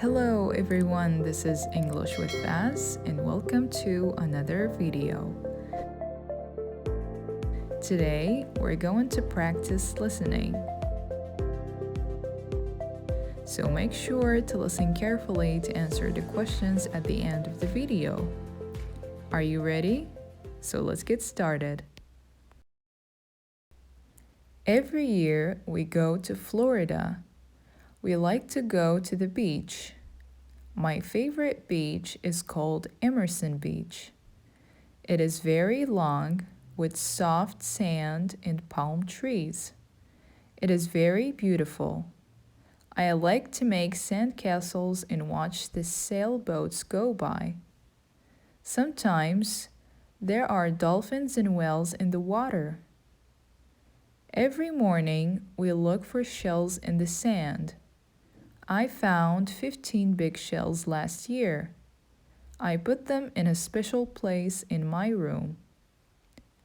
Hello everyone, this is English with Baz and welcome to another video. Today we're going to practice listening. So make sure to listen carefully to answer the questions at the end of the video. Are you ready? So let's get started. Every year we go to Florida. We like to go to the beach. My favorite beach is called Emerson Beach. It is very long with soft sand and palm trees. It is very beautiful. I like to make sandcastles and watch the sailboats go by. Sometimes there are dolphins and whales in the water. Every morning we look for shells in the sand. I found 15 big shells last year. I put them in a special place in my room.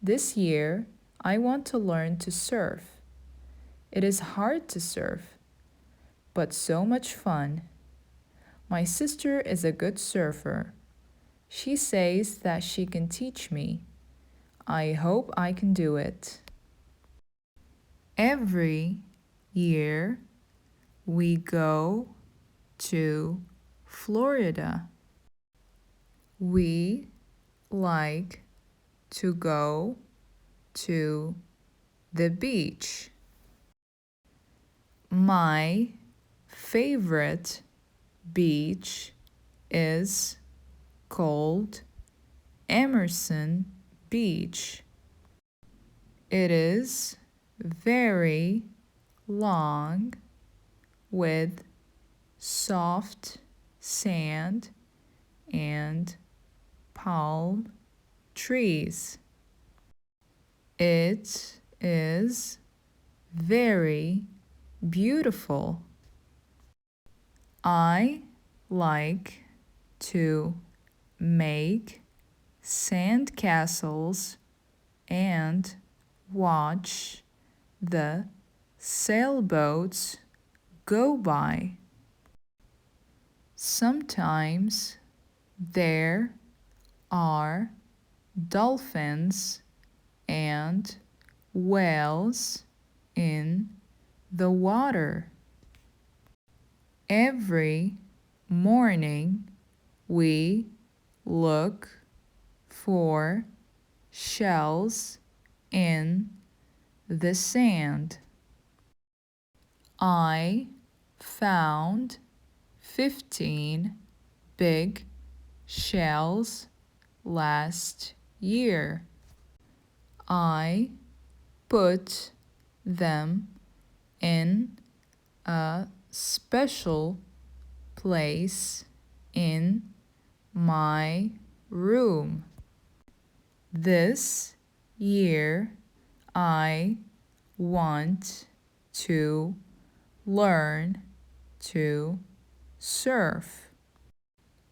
This year, I want to learn to surf. It is hard to surf, but so much fun. My sister is a good surfer. She says that she can teach me. I hope I can do it. Every year, we go to Florida. We like to go to the beach. My favorite beach is called Emerson Beach. It is very long with soft sand and palm trees. It is very beautiful. I like to make sandcastles and watch the sailboats go by. Sometimes there are dolphins and whales in the water. Every morning we look for shells in the sand. I found 15 big shells last year. I put them in a special place in my room. This year, I want to learn to surf.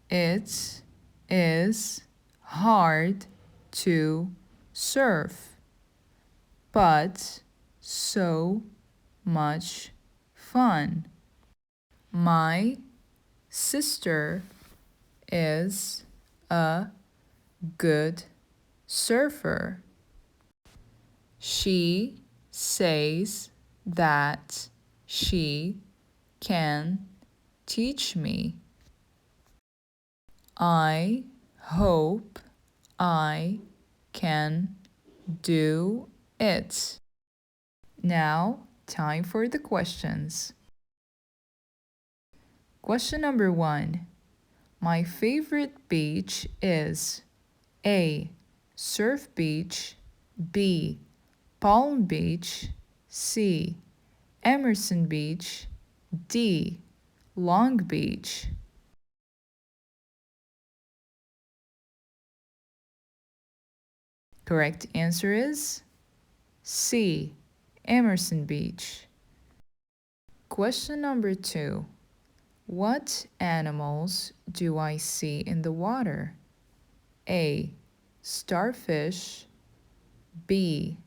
It is hard to surf, but so much fun. My sister is a good surfer. She says that she can teach me. I hope I can do it. Now, time for the questions. Question number 1. My favorite beach is A. Surf Beach, B. Palm Beach, C. Emerson Beach, D. Long Beach. Correct answer is C. Emerson Beach. Question number 2. What animals do I see in the water? A. Starfish, B.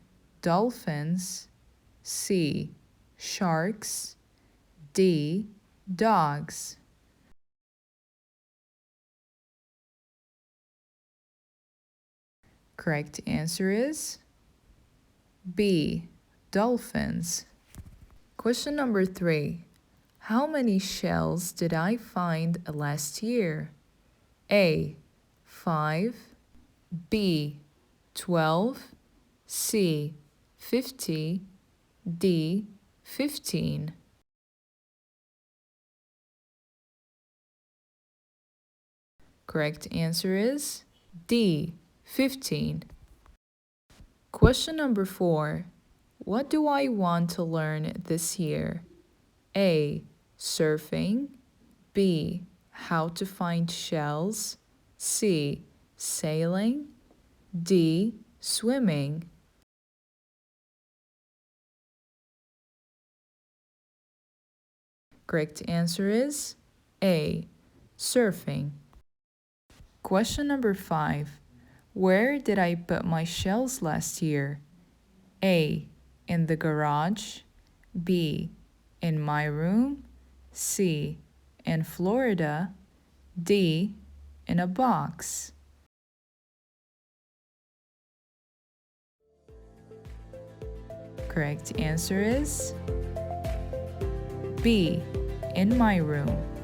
Dolphins, C. Sharks, D. Dogs. Correct answer is B. Dolphins. Question number 3. How many shells did I find last year? A. 5. B. 12. C. 50. D. 15. Correct answer is D. 15. Question number 4. What do I want to learn this year? A. Surfing. B. How to find shells. C. Sailing. D. Swimming. Correct answer is A. Surfing. Question number 5. Where did I put my shells last year? A. In the garage. B. In my room. C. In Florida. D. In a box. Correct answer is B. In my room.